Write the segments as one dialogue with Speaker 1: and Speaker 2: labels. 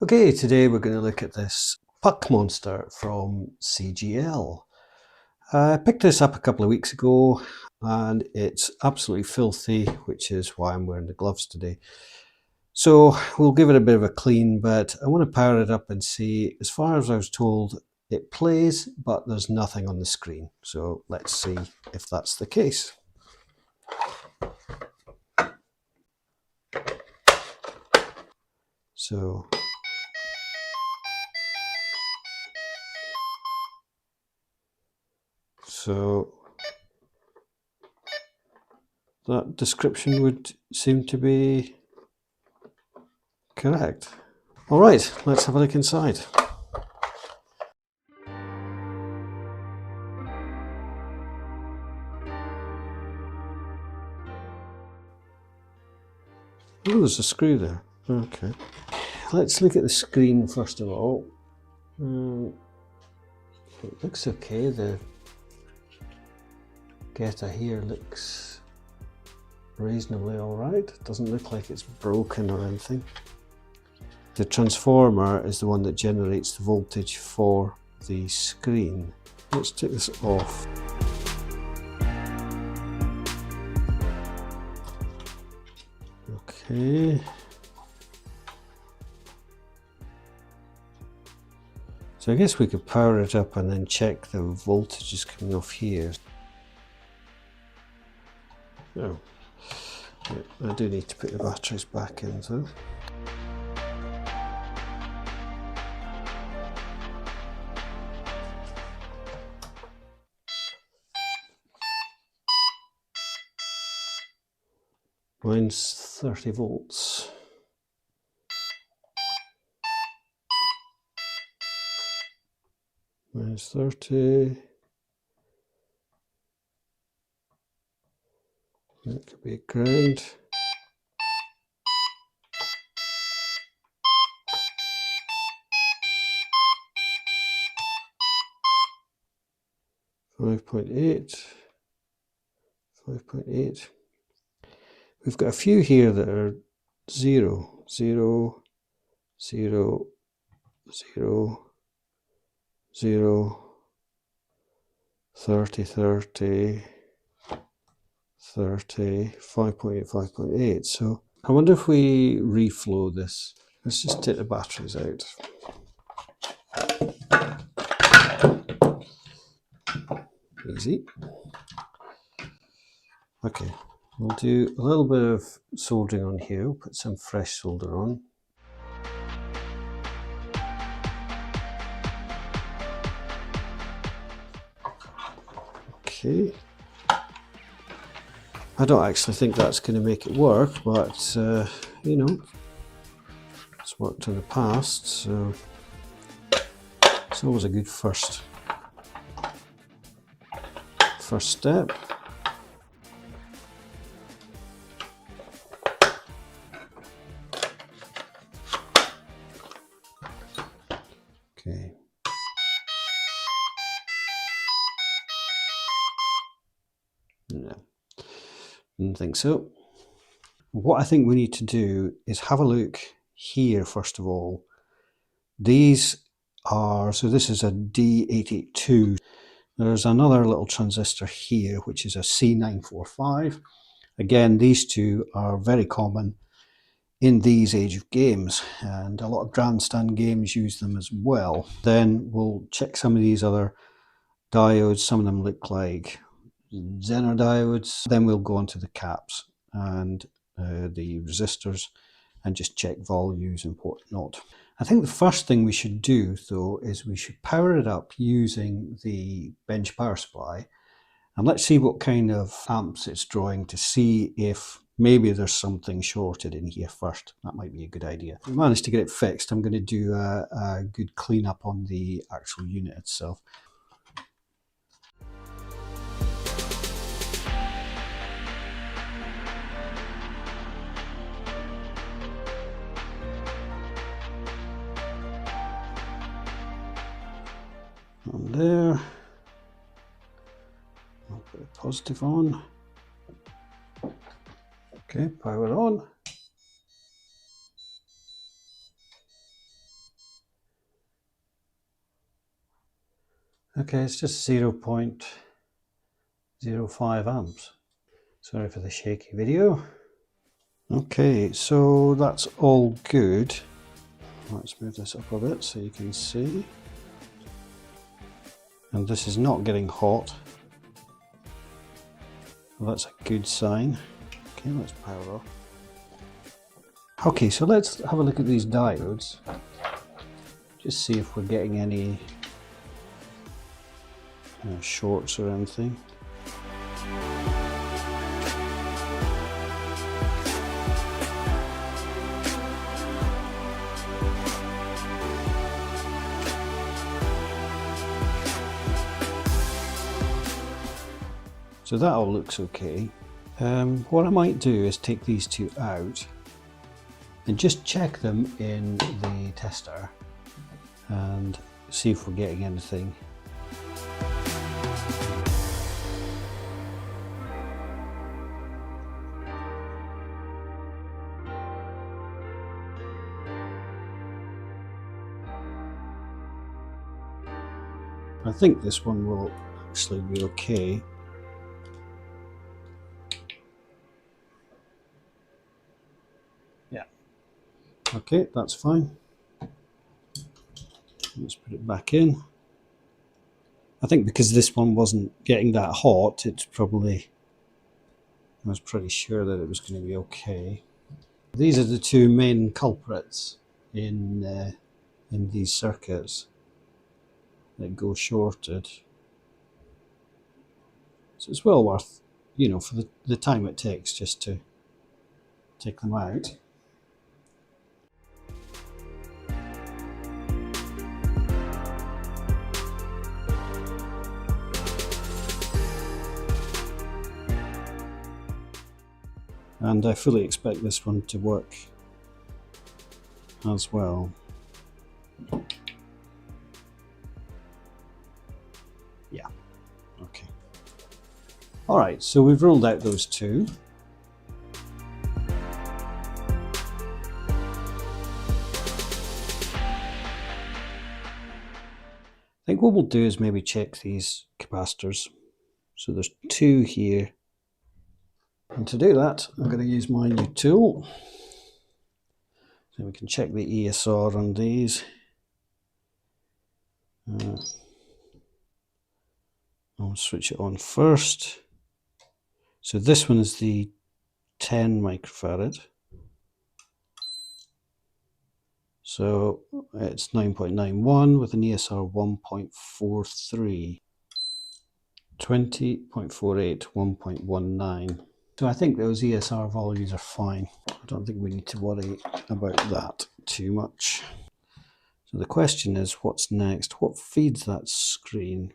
Speaker 1: Okay, today we're going to look at this puck monster from CGL. I picked this up a couple of weeks ago and it's absolutely filthy, which is why I'm wearing the gloves today. So we'll give it a bit of a clean, but I want to power it up and see. As far as I was told, it plays, but there's nothing on the screen. So let's see if that's the case. So that description would seem to be correct. All right, let's have a look inside. Oh, there's a screw there. Okay. Let's look at the screen first of all. It looks okay. The getter here looks reasonably alright. Doesn't look like it's broken or anything. The transformer is the one that generates the voltage for the screen. Let's take this off. Okay. So I guess we could power it up and then check the voltages coming off here. Oh, I do need to put the batteries back in though. Mine's 30 volts. Minus 30. That could be a ground. Five 5.8. We've got a few here that are 0, 0, 0, 0, 0, 30, 30, 30, 5.8, 5.8. So I wonder if we reflow this. Let's just take the batteries out. Easy. Okay, we'll do a little bit of soldering on here. We'll put some fresh solder on. Okay. I don't actually think that's going to make it work, but you know, it's worked in the past, so it's always a good first step. Okay. No, didn't think so. What I think we need to do is have a look here first of all. These are, so this is a D882. There's another little transistor here, which is a C945. Again, these two are very common in these age of games, and a lot of grandstand games use them as well. Then we'll check some of these other diodes. Some of them look like Zener diodes. Then we'll go on to the caps and the resistors and just check volutes and whatnot. I think the first thing we should do though is we should power it up using the bench power supply, and let's see what kind of amps it's drawing to see if maybe there's something shorted in here first. That might be a good idea. If we manage to get it fixed, I'm going to do a good cleanup on the actual unit itself. On there, I'll put a positive on. Okay, power on. Okay, it's just 0.05 amps. Sorry for the shaky video. Okay, so that's all good. Let's move this up a bit so you can see. And this is not getting hot. Well, that's a good sign. Okay, let's power off. Okay, so let's have a look at these diodes. Just see if we're getting any shorts or anything. So that all looks okay. What I might do is take these two out and just check them in the tester and see if we're getting anything. I think this one will actually be okay. Yeah. Okay, that's fine. Let's put it back in. I think because this one wasn't getting that hot, it's probably, I was pretty sure that it was going to be okay. These are the two main culprits in these circuits that go shorted. So it's well worth, for the time it takes just to take them out. And I fully expect this one to work as well. Yeah, okay. All right, so we've ruled out those two. I think what we'll do is maybe check these capacitors. So there's two here. And to do that, I'm going to use my new tool. So we can check the ESR on these. I'll switch it on first. So this one is the 10 microfarad. So it's 9.91 with an ESR 1.43. 20.48, 1.19. So I think those ESR values are fine. I don't think we need to worry about that too much. So the question is, what's next? What feeds that screen?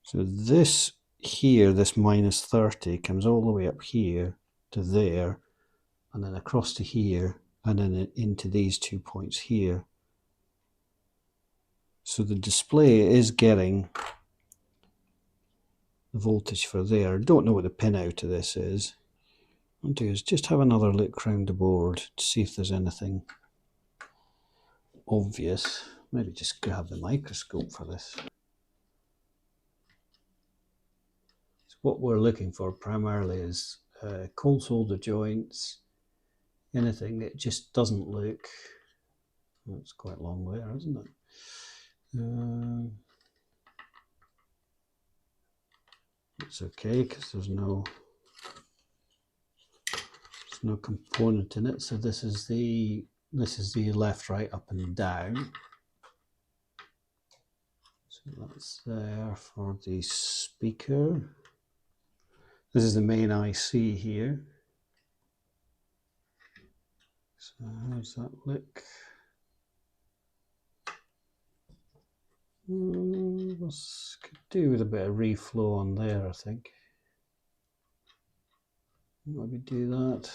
Speaker 1: So this here, this minus 30, comes all the way up here to there, and then across to here, and then into these 2 points here. So the display is getting the voltage for there. I don't know what the pinout of this is. What I'll do is just have another look round the board to see if there's anything obvious. Maybe just grab the microscope for this. So what we're looking for primarily is cold solder joints, anything that just doesn't look, well, it's quite long there, isn't it? It's okay because there's no component in it. So this is the left, right, up and down. So that's there for the speaker. This is the main IC here. So how does that look? This could do with a bit of reflow on there, I think. Maybe do that.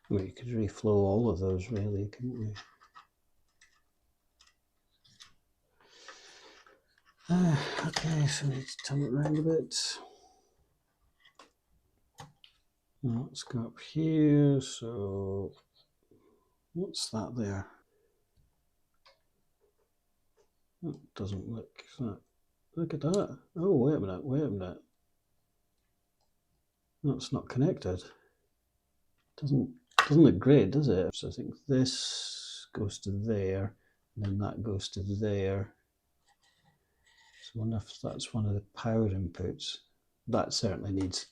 Speaker 1: We could reflow all of those really, couldn't we? Okay, so let's turn it around a bit. Now let's go up here. So What's that there? That doesn't look that. Look at that. Oh, wait a minute, wait a minute. That's not connected. Doesn't look great, does it? So I think this goes to there, and then that goes to there. So I wonder if that's one of the power inputs. That certainly needs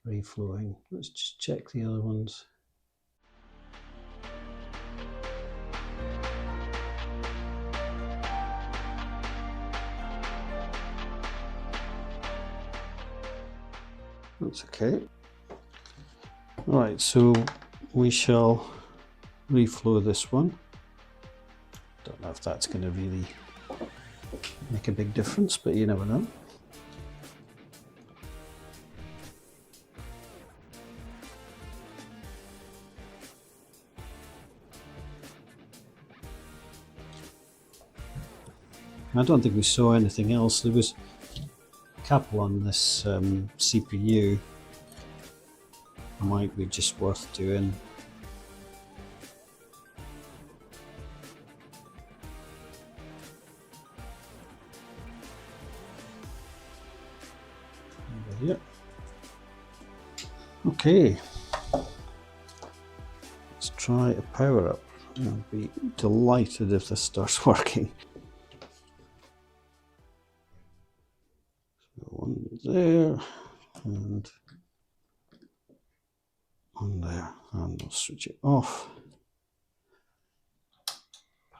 Speaker 1: reflowing. Let's just check the other ones. That's okay. Right, so we shall reflow this one. Don't know if that's going to really make a big difference, but you never know. I don't think we saw anything else. There was a couple on this CPU. Might be just worth doing. Over here. Okay. Let's try a power up. I'll be delighted if this starts working. So one there and on there, and I'll switch it off.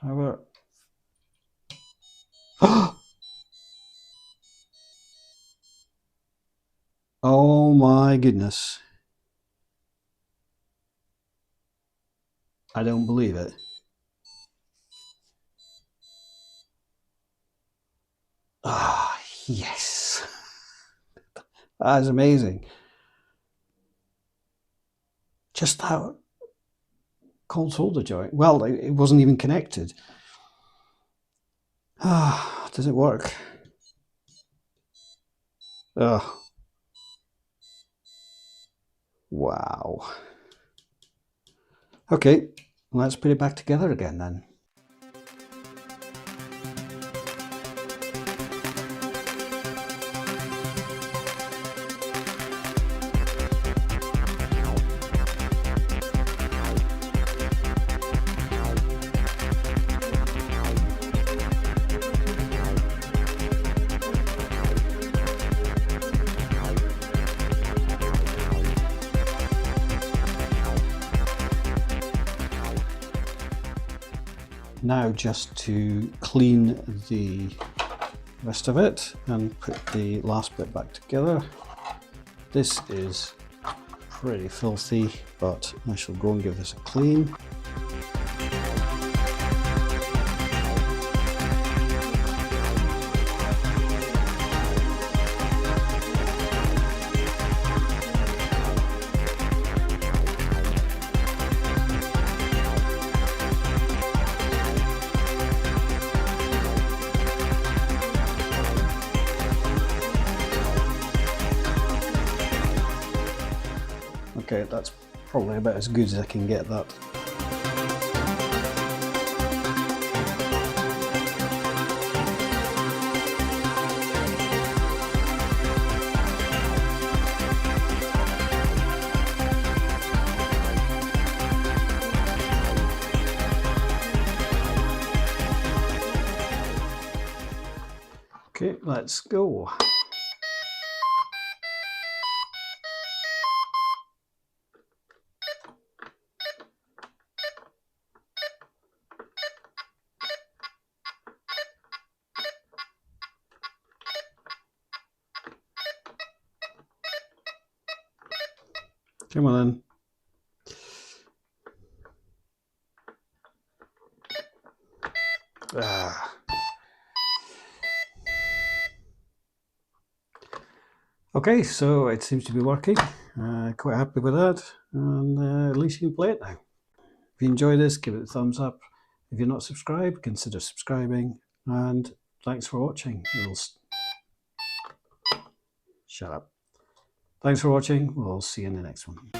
Speaker 1: Power. Oh my goodness. I don't believe it. Ah, yes. That is amazing. Just that cold solder joint. Well, it wasn't even connected. Ah, does it work? Oh. Wow. Okay, let's put it back together again then. Now just to clean the rest of it and put the last bit back together. This is pretty filthy, but I shall go and give this a clean. Okay, that's probably about as good as I can get that. Okay, let's go. Come on in. Ah. Okay, so it seems to be working. Quite happy with that, and at least you can play it now. If you enjoy this, give it a thumbs up. If you're not subscribed, consider subscribing, and thanks for watching. Shut up. Thanks for watching. We'll see you in the next one.